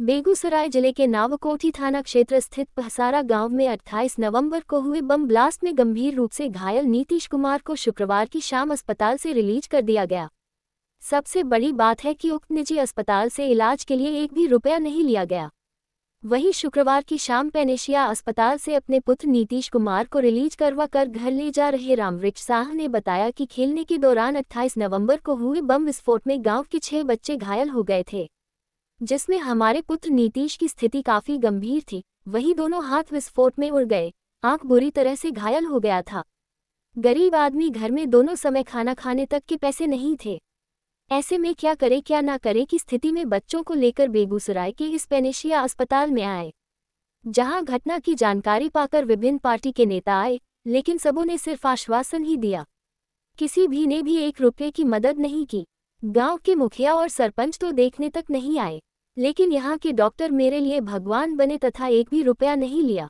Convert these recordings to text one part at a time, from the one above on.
बेगूसराय जिले के नावकोठी थाना क्षेत्र स्थित पहसारा गांव में 28 नवंबर को हुए बम ब्लास्ट में गंभीर रूप से घायल नीतीश कुमार को शुक्रवार की शाम अस्पताल से रिलीज कर दिया गया। सबसे बड़ी बात है कि उक्त निजी अस्पताल से इलाज के लिए एक भी रुपया नहीं लिया गया। वहीं शुक्रवार की शाम पेनेशिया अस्पताल से अपने पुत्र नीतीश कुमार को रिलीज करवा कर घर ले जा रहे रामवृक्ष साह ने बताया कि खेलने के दौरान 28 नवंबर को हुए बम विस्फोट में गांव के 6 बच्चे घायल हो गए थे, जिसमें हमारे पुत्र नीतीश की स्थिति काफी गंभीर थी। वहीं दोनों हाथ विस्फोट में उड़ गए, आंख बुरी तरह से घायल हो गया था। गरीब आदमी घर में दोनों समय खाना खाने तक के पैसे नहीं थे। ऐसे में क्या करे क्या ना करे की स्थिति में बच्चों को लेकर बेगूसराय के इस पेनेशिया अस्पताल में आए, जहां घटना की जानकारी पाकर विभिन्न पार्टी के नेता आए, लेकिन सबों ने सिर्फ आश्वासन ही दिया। किसी भी ने भी एक रुपये की मदद नहीं की। गांव के मुखिया और सरपंच तो देखने तक नहीं आए, लेकिन यहाँ के डॉक्टर मेरे लिए भगवान बने तथा एक भी रुपया नहीं लिया।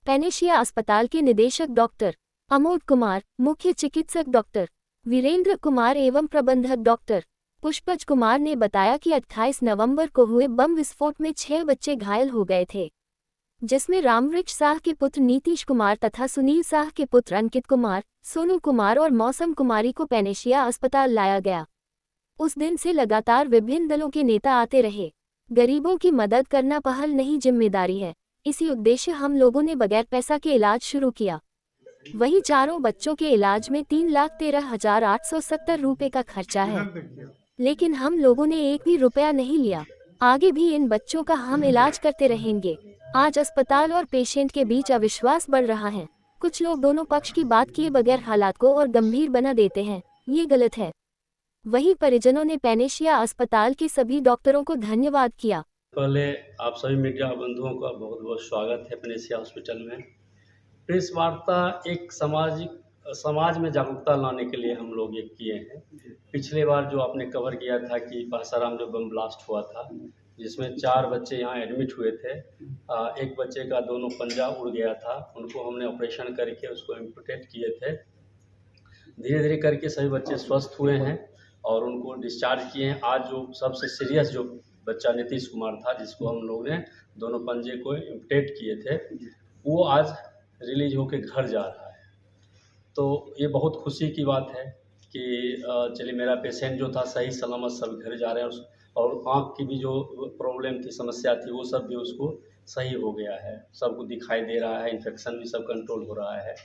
पेनेशिया अस्पताल के निदेशक डॉक्टर अमोद कुमार, मुख्य चिकित्सक डॉक्टर वीरेंद्र कुमार एवं प्रबंधक डॉक्टर पुष्पज कुमार ने बताया कि 28 नवंबर को हुए बम विस्फोट में 6 बच्चे घायल हो गए थे, जिसमें रामवृक्ष साह के पुत्र नीतीश कुमार तथा सुनील साह के पुत्र अंकित कुमार, सोनू कुमार और मौसम कुमारी को पेनेशिया अस्पताल लाया गया। उस दिन से लगातार विभिन्न दलों के नेता आते रहे। गरीबों की मदद करना पहल नहीं जिम्मेदारी है, इसी उद्देश्य हम लोगों ने बगैर पैसा के इलाज शुरू किया। वहीं चारों बच्चों के इलाज में 3,13,870 रुपये का खर्चा है, लेकिन हम लोगों ने एक भी रुपया नहीं लिया। आगे भी इन बच्चों का हम इलाज करते रहेंगे। आज अस्पताल और पेशेंट के बीच अविश्वास बढ़ रहा है। कुछ लोग दोनों पक्ष की बात किए बगैर हालात को और गंभीर बना देते हैं, ये गलत है। वहीं परिजनों ने पेनेशिया अस्पताल के सभी डॉक्टरों को धन्यवाद किया। पहले आप सभी मीडिया बंधुओं का बहुत बहुत स्वागत है पेनेशिया हॉस्पिटल में। प्रेस वार्ता एक समाज में जागरूकता लाने के लिए हम लोग ये किए हैं। पिछले बार जो आपने कवर किया था कि पहसारा में जो बम ब्लास्ट हुआ था, जिसमें 4 बच्चे यहाँ एडमिट हुए थे। एक बच्चे का दोनों पंजा उड़ गया था, उनको हमने ऑपरेशन करके उसको एम्पुटेट किए थे। धीरे धीरे करके सभी बच्चे स्वस्थ हुए हैं और उनको डिस्चार्ज किए हैं। आज जो सबसे सीरियस जो बच्चा नीतीश कुमार था, जिसको हम लोग ने दोनों पंजे को एम्पुटेट किए थे, वो आज रिलीज होकर घर जा रहा है। तो ये बहुत खुशी की बात है कि चलिए मेरा पेशेंट जो था सही सलामत सब घर जा रहे हैं, और आँख की भी जो प्रॉब्लम थी, समस्या थी, वो सब भी उसको सही हो गया है। सबको दिखाई दे रहा है, इन्फेक्शन भी सब कंट्रोल हो रहा है।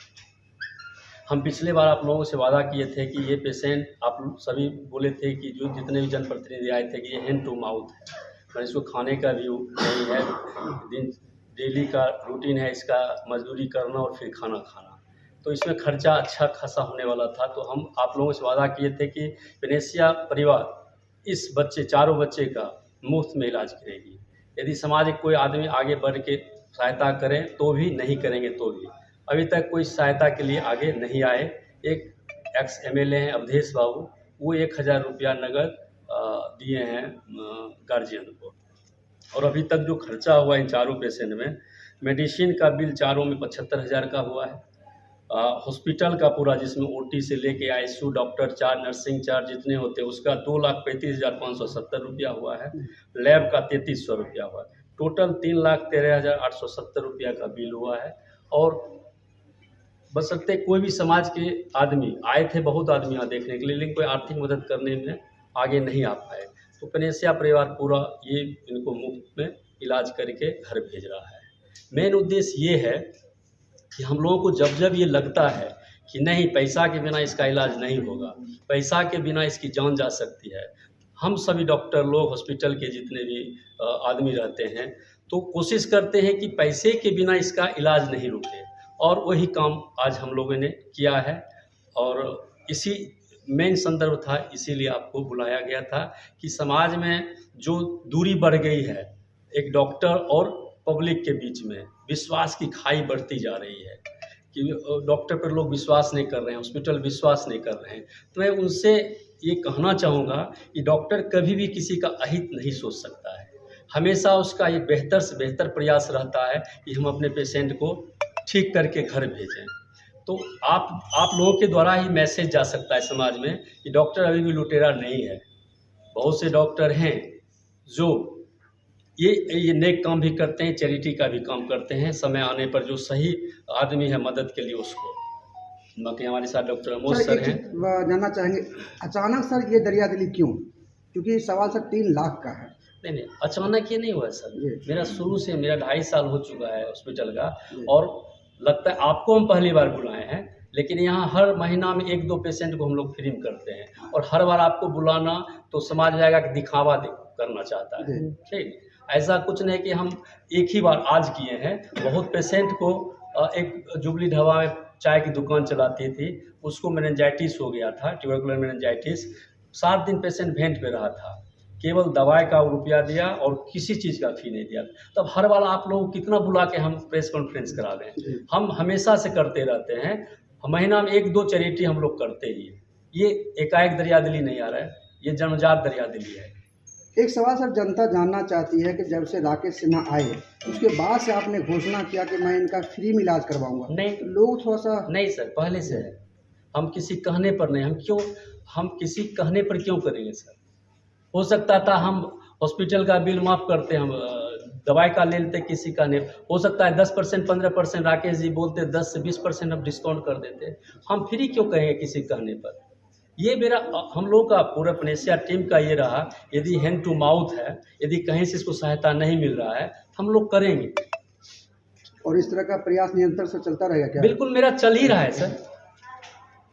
हम पिछले बार आप लोगों से वादा किए थे कि ये पेशेंट, आप सभी बोले थे कि जो जितने भी जनप्रतिनिधि आए थे कि ये हैंड टू माउथ है, मतलब इसको खाने का भी नहीं है, डेली का रूटीन है इसका, मजदूरी करना और फिर खाना खाना, तो इसमें खर्चा अच्छा खासा होने वाला था। तो हम आप लोगों से वादा किए थे कि पेनेशिया परिवार इस चारों बच्चे का मुफ्त में इलाज करेगी। यदि समाज के कोई आदमी आगे बढ़ के सहायता करें तो भी, नहीं करेंगे तो भी। अभी तक कोई सहायता के लिए आगे नहीं आए। एक एक्स MLA हैं अवधेश बाबू, वो 1,000 रुपया नगद दिए हैं गार्जियन को। और अभी तक जो खर्चा हुआ इन चारों पेशेंट में, मेडिसिन का बिल चारों में 75,000 का हुआ है। हॉस्पिटल का पूरा, जिसमें OT से लेके ICU, doctor charge, nursing charge जितने होते हैं, उसका 2,35,570 रुपया हुआ है। लैब का 3,300 रुपया हुआ है। टोटल 3,13,870 रुपया का बिल हुआ है। और बशर्ते कोई भी समाज के आदमी आए थे, बहुत आदमी यहाँ देखने के लिए, लेकिन कोई आर्थिक मदद करने में आगे नहीं आ पाए। तो पेनेशिया परिवार पूरा ये इनको मुफ्त में इलाज करके घर भेज रहा है। मेन उद्देश्य ये है कि हम लोगों को जब जब ये लगता है कि नहीं, पैसा के बिना इसका इलाज नहीं होगा, पैसा के बिना इसकी जान जा सकती है, हम सभी डॉक्टर लोग, हॉस्पिटल के जितने भी आदमी रहते हैं, तो कोशिश करते हैं कि पैसे के बिना इसका इलाज नहीं रुके। और वही काम आज हम लोगों ने किया है, और इसी मेन संदर्भ था, इसीलिए आपको बुलाया गया था कि समाज में जो दूरी बढ़ गई है एक डॉक्टर और पब्लिक के बीच में, विश्वास की खाई बढ़ती जा रही है कि डॉक्टर पर लोग विश्वास नहीं कर रहे हैं, हॉस्पिटल विश्वास नहीं कर रहे हैं। तो मैं उनसे ये कहना चाहूँगा कि डॉक्टर कभी भी किसी का अहित नहीं सोच सकता है। हमेशा उसका ये बेहतर से बेहतर प्रयास रहता है कि हम अपने पेशेंट को ठीक करके घर भेजें। तो आप लोगों के द्वारा ही मैसेज जा सकता है समाज में कि डॉक्टर अभी भी लुटेरा नहीं है। बहुत से डॉक्टर हैं जो ये नेक काम भी करते हैं, चैरिटी का भी काम करते हैं। समय आने पर जो सही आदमी है मदद के लिए उसको। बाकी हमारे साथ डॉक्टर अमोद सर हैं। जानना चाहेंगे, अचानक सर ये दरिया दिली क्यों? क्योंकि सवाल सर 3 लाख का है। नहीं, अचानक ये नहीं हुआ सर। मेरा शुरू से मेरा 2.5 साल हो चुका है हॉस्पिटल का, और लगता है आपको हम पहली बार बुलाए हैं, लेकिन यहाँ हर महीना में 1-2 पेशेंट को हम लोग फ्री में करते हैं, और हर बार आपको बुलाना तो समाज में आएगा कि दिखावा करना चाहता है। ठीक, ऐसा कुछ नहीं कि हम एक ही बार आज किए हैं। बहुत पेशेंट को एक जुबली ढाबा में चाय की दुकान चलाती थी, उसको मेनिंजाइटिस हो गया था, ट्यूबरकुलर मेनिंजाइटिस। 7 दिन पेशेंट भेंट पे रहा था, केवल दवाई का रुपया दिया और किसी चीज़ का फी नहीं दिया। तब हर बार आप लोग कितना बुला के हम प्रेस कॉन्फ्रेंस करा दें। हम हमेशा से करते रहते हैं, महीना में 1-2 चैरिटी हम लोग करते ही। ये एकाएक दरिया दिली नहीं आ रहा है, ये जन्मजात दरिया दिली है। एक सवाल सर जनता जानना चाहती है कि जब से राकेश सिन्हा आए उसके बाद से आपने घोषणा किया कि मैं इनका फ्री में इलाज करवाऊंगा। नहीं, लोग थोड़ा सा नहीं सर, पहले से है। हम किसी कहने पर नहीं, हम किसी कहने पर क्यों करेंगे सर? हो सकता था हम हॉस्पिटल का बिल माफ़ करते, हम दवाई का ले लेते, किसी का नहीं। हो सकता है 10% 15% राकेश जी बोलते, 10 से 20% हम डिस्काउंट कर देते। हम फ्री क्यों कहेंगे किसी कहने पर? ये मेरा हम लोग का पूरा पनेसिया टीम का ये रहा, यदि हैंड टू माउथ है, यदि कहीं से इसको सहायता नहीं मिल रहा है हम लोग करेंगे। और इस तरह का प्रयास निरंतर से चलता रहेगा क्या? बिल्कुल, मेरा चल ही रहा है सर।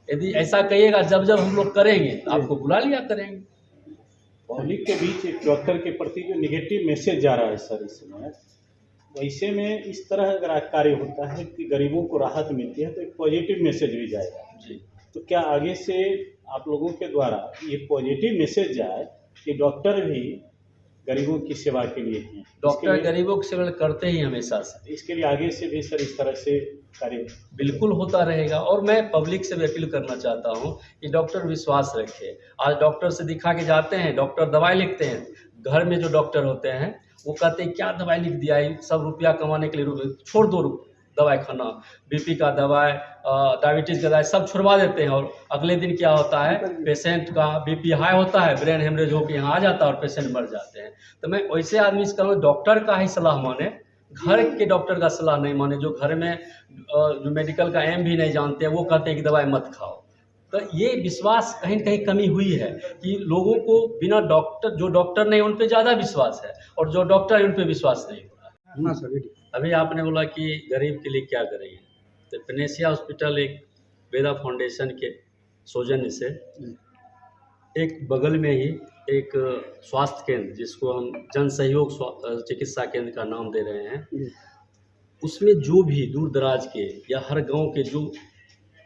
यदि ऐसा कहिएगा जब जब हम लोग करेंगे आपको बुला लिया करेंगे। पब्लिक के बीच एक डॉक्टर के प्रति जो निगेटिव मैसेज जा रहा है सर इस समय, वैसे में इस तरह अगर कार्य होता है कि गरीबों को राहत मिलती है तो एक पॉजिटिव मैसेज भी जाएगा जी। तो क्या आगे से आप लोगों के द्वारा ये पॉजिटिव मैसेज जाए कि डॉक्टर भी गरीबों की सेवा के लिए हैं? डॉक्टर गरीबों की सेवा करते ही हमेशा से। इसके लिए आगे से भी सर इस तरह से कार्य बिल्कुल होता रहेगा। और मैं पब्लिक से भी अपील करना चाहता हूँ कि डॉक्टर विश्वास रखे। आज डॉक्टर से दिखा के जाते हैं, डॉक्टर दवाई लिखते हैं, घर में जो डॉक्टर होते हैं वो कहते हैं क्या दवाई लिख दिया है, सब रुपया कमाने के लिए छोड़ दो दवाई खाना, बीपी का दवाई, डायबिटीज़ का दवाई सब छुड़वा देते हैं। और अगले दिन क्या होता है, पेशेंट का बीपी हाई होता है, ब्रेन हेमरेज होकर यहाँ आ जाता है और पेशेंट मर जाते हैं। तो मैं वैसे आदमी से कहूँ डॉक्टर का ही सलाह माने, घर के डॉक्टर का सलाह नहीं माने। जो घर में जो मेडिकल का एम भी नहीं जानते हैं वो कहते हैं कि दवाई मत खाओ। तो ये विश्वास कहीं न कहीं कमी हुई है कि लोगों को बिना डॉक्टर, जो डॉक्टर नहीं उन पर ज़्यादा विश्वास है और जो डॉक्टर है उन पर विश्वास नहीं हो रहा है। अभी आपने बोला कि गरीब के लिए क्या करेंगे, तो पनेसिया हॉस्पिटल एक वेदा फाउंडेशन के सौजन्य से एक बगल में ही एक स्वास्थ्य केंद्र, जिसको हम जन सहयोग चिकित्सा केंद्र का नाम दे रहे हैं, उसमें जो भी दूर दराज के या हर गांव के जो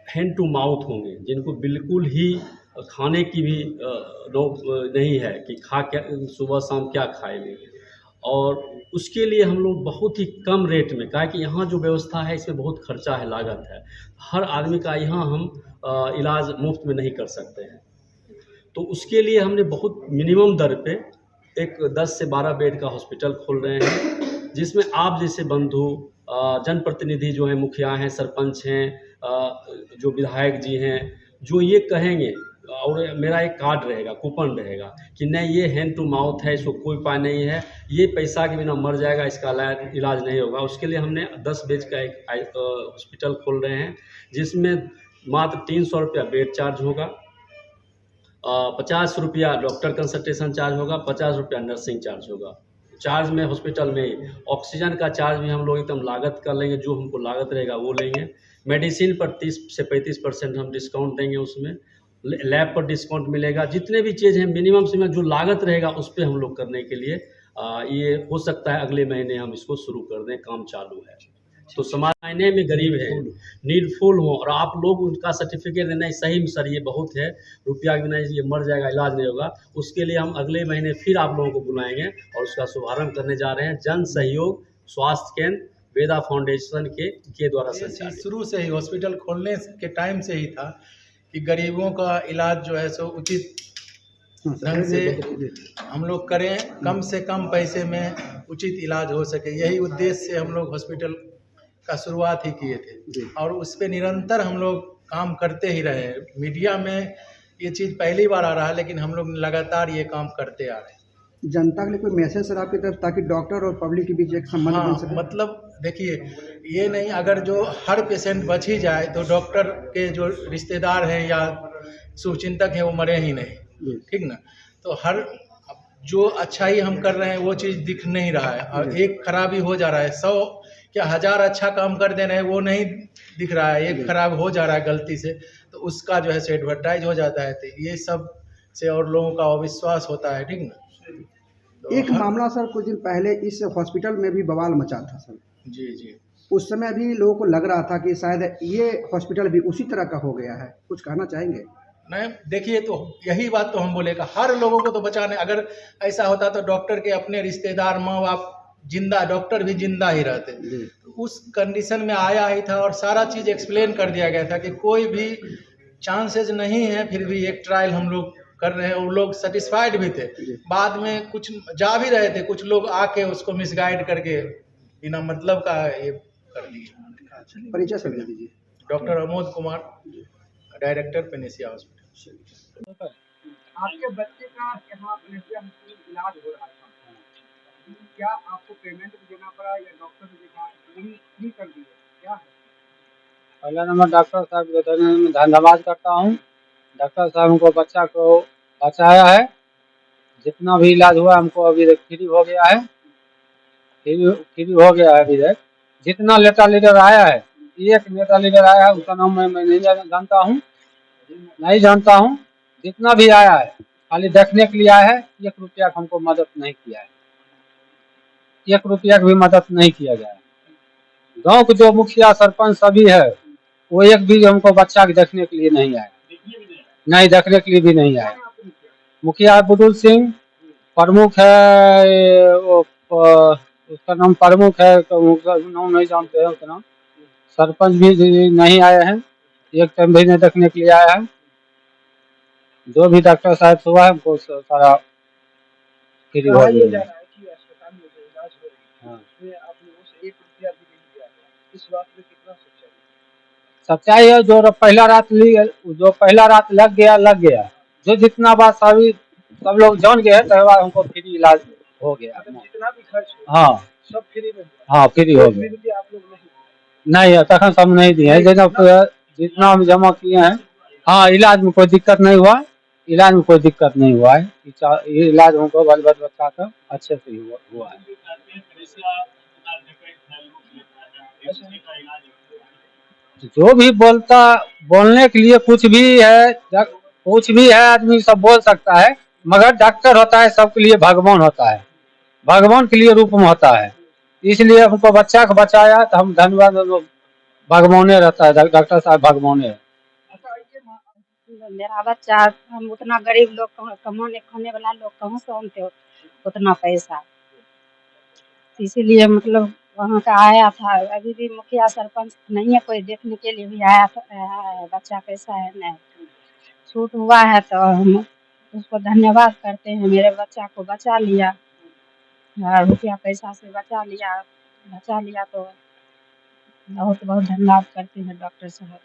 हैंड टू माउथ होंगे, जिनको बिल्कुल ही खाने की भी लोग नहीं है कि खा क्या सुबह शाम क्या खाएंगे, और उसके लिए हम लोग बहुत ही कम रेट में, कहा कि यहाँ जो व्यवस्था है इसमें बहुत खर्चा है, लागत है, हर आदमी का यहाँ हम इलाज मुफ्त में नहीं कर सकते हैं। तो उसके लिए हमने बहुत मिनिमम दर पे एक 10 से 12 बेड का हॉस्पिटल खोल रहे हैं, जिसमें आप जैसे बंधु, जनप्रतिनिधि जो हैं, मुखिया हैं, सरपंच हैं, जो विधायक जी हैं, जो ये कहेंगे, और मेरा एक कार्ड रहेगा, कूपन रहेगा कि नहीं ये हैंड टू माउथ है, इसको कोई उपाय नहीं है, ये पैसा के बिना मर जाएगा, इसका इलाज नहीं होगा। उसके लिए हमने 10 बेड का एक हॉस्पिटल खोल रहे हैं, जिसमें मात्र 300 रुपया बेड चार्ज होगा, 50 रुपया डॉक्टर कंसल्टेशन चार्ज होगा, 50 रुपया नर्सिंग चार्ज होगा। चार्ज में हॉस्पिटल में ऑक्सीजन का चार्ज भी हम लोग एकदम लागत कर लेंगे, जो हमको लागत रहेगा वो लेंगे। मेडिसिन पर 30 से 35% हम डिस्काउंट देंगे, उसमें लैब पर डिस्काउंट मिलेगा। जितने भी चीज़ हैं मिनिमम से में जो लागत रहेगा उस पर हम लोग करने के लिए ये हो सकता है अगले महीने हम इसको शुरू कर दें, काम चालू है। तो समाज आने में गरीब है, नीडफुल हो, और आप लोग उनका सर्टिफिकेट देना, सही में सर ये बहुत है, रुपया के बिना ये मर जाएगा, इलाज नहीं होगा। उसके लिए हम अगले महीने फिर आप लोगों को बुलाएंगे और उसका शुभारंभ करने जा रहे हैं। जन सहयोग स्वास्थ्य केंद्र वेदा फाउंडेशन के द्वारा संचालित। शुरू से ही हॉस्पिटल खोलने के टाइम से ही था कि गरीबों का इलाज जो है सो उचित ढंग से हम लोग करें, कम से कम पैसे में उचित इलाज हो सके। यही उद्देश्य से हम लोग हॉस्पिटल का शुरुआत ही किए थे और उस पर निरंतर हम लोग काम करते ही रहे। मीडिया में ये चीज़ पहली बार आ रहा है, लेकिन हम लोग लगातार ये काम करते आ रहे हैं। जनता के लिए कोई मैसेज सर आपकी तरफ, ताकि डॉक्टर और पब्लिक के बीच एक संबंध बन हाँ, सके? मतलब देखिए, ये नहीं, अगर जो हर पेशेंट बच ही जाए तो डॉक्टर के जो रिश्तेदार हैं या शुभचिंतक हैं वो मरे ही नहीं, जी। ठीक ना। तो हर जो अच्छाई हम कर रहे हैं वो चीज़ दिख नहीं रहा है, और एक खराबी हो जा रहा है। 100 क्या 1000 अच्छा काम कर दे रहे हैं वो नहीं दिख रहा है, एक खराब हो जा रहा है गलती से, तो उसका जो है सो एडवर्टाइज हो जाता है। तो ये सब से और लोगों का अविश्वास होता है, ठीक ना। तो एक मामला सर कुछ दिन पहले इस हॉस्पिटल में भी बवाल मचा था सर। जी जी, उस समय भी लोगों को लग रहा था कि शायद ये हॉस्पिटल भी उसी तरह का हो गया है, कुछ कहना चाहेंगे? नहीं देखिए, तो यही बात तो हम बोलेगा, हर लोगों को तो बचाने, अगर ऐसा होता तो डॉक्टर के अपने रिश्तेदार माँ बाप जिंदा, डॉक्टर भी जिंदा ही रहते। तो उस कंडीशन में आया ही था और सारा चीज़ एक्सप्लेन कर दिया गया था कि कोई भी चांसेस नहीं है, फिर भी एक ट्रायल हम लोग कर रहे हैं। वो लोग सेटिस्फाइड भी थे। बाद में कुछ जा भी रहे थे, कुछ लोग आके उसको मिसगाइड करके बिना मतलब का ये कर दिए। परिचय सर दे दीजिए। Doctor Amod Kumar, director Panacea hospital. आपके बच्चे का यहाँ पेनेसिया में इलाज हो रहा था, क्या आपको पेमेंट भी देना पड़ा या डॉक्टर ने देखा फ्री कर दिए, क्या है? पहला नंबर डॉक्टर साहब को धन्यवाद करता हूँ। डॉक्टर साहब हमको बच्चा को बचाया है। जितना भी इलाज हुआ हमको अभी तक फ्री हो गया है, फ्री हो गया है अभी तक। जितना लेटर लीडर आया है, एक लेटर लीडर आया है उसका नाम मैं नहीं जानता हूँ, नहीं जानता हूँ। जितना भी आया है खाली देखने के लिए आया है। 1 रुपया का हमको मदद नहीं किया है, 1 रुपया की भी मदद नहीं किया गया है। गांव के जो मुखिया सरपंच सभी है वो एक भी हमको बच्चा के देखने के लिए नहीं आया, नहीं देखने के लिए भी नहीं आया। मुखिया बुदुल सिंह प्रमुख है, उसका नाम प्रमुख है, नाम नहीं जानते हैं उसका नाम। सरपंच भी नहीं आए हैं, एक टाइम भी नहीं देखने के लिए आया है। जो भी डॉक्टर साहब हुआ है हमको सारा फ्री हो गया। सच्चाई है, जो पहला रात लग गया। जो जितना बात सब लोग जान गए तो हमको फ्री इलाज हो गया। जितना भी खर्च हाँ सब फ्री में, हाँ फ्री हो गया। आप लोग नहीं नहीं तक सब नहीं दिए, जितना हम जमा किए हैं। हाँ इलाज में कोई दिक्कत नहीं हुआ, इलाज में कोई दिक्कत नहीं हुआ है। ये इलाज हमको बाल बच्चा का अच्छे से हुआ है। जो भी बोलने के लिए कुछ भी है आदमी सब बोल सकता है, मगर डॉक्टर होता है सबके लिए भगवान होता है, भगवान के लिए रूप में होता है। इसलिए हमको बच्चा को बचाया तो हम धन्यवाद, भगवाने रहता है, डॉक्टर साहब भगवाने है। मेरा बच्चा, हम उतना गरीब लोग कमाने खाने वाला लोग कहाँ से आनते उतना पैसा, इसीलिए मतलब वहाँ का आया था। अभी भी मुखिया सरपंच नहीं है, कोई देखने के लिए भी आया है बच्चा कैसा है, नहीं छूट हुआ है तो हम उसको धन्यवाद करते हैं। मेरे बच्चा को बचा लिया, रुपया पैसा से बचा लिया तो बहुत बहुत धन्यवाद करते हैं डॉक्टर साहब।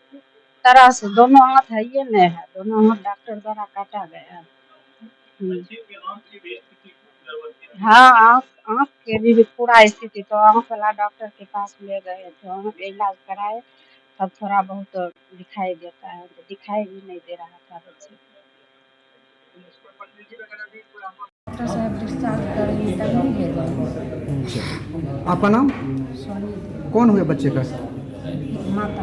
तरह से दोनों हाथ है, ये नहीं है, दोनों हाथ डॉक्टर द्वारा काटा गया है। हाँ आँख के भी पूरा स्थिति, तो आँख वाला डॉक्टर के पास ले गए तो आँख इलाज कराए, तब थोड़ा बहुत दिखाई देता है, तो दिखाई भी नहीं दे रहा था बच्चे। डॉक्टर साहब डिस्चार्ज करेंगे तभी भेजेंगे। आपका नाम? सोनी कौन हुए बच्चे का? माता।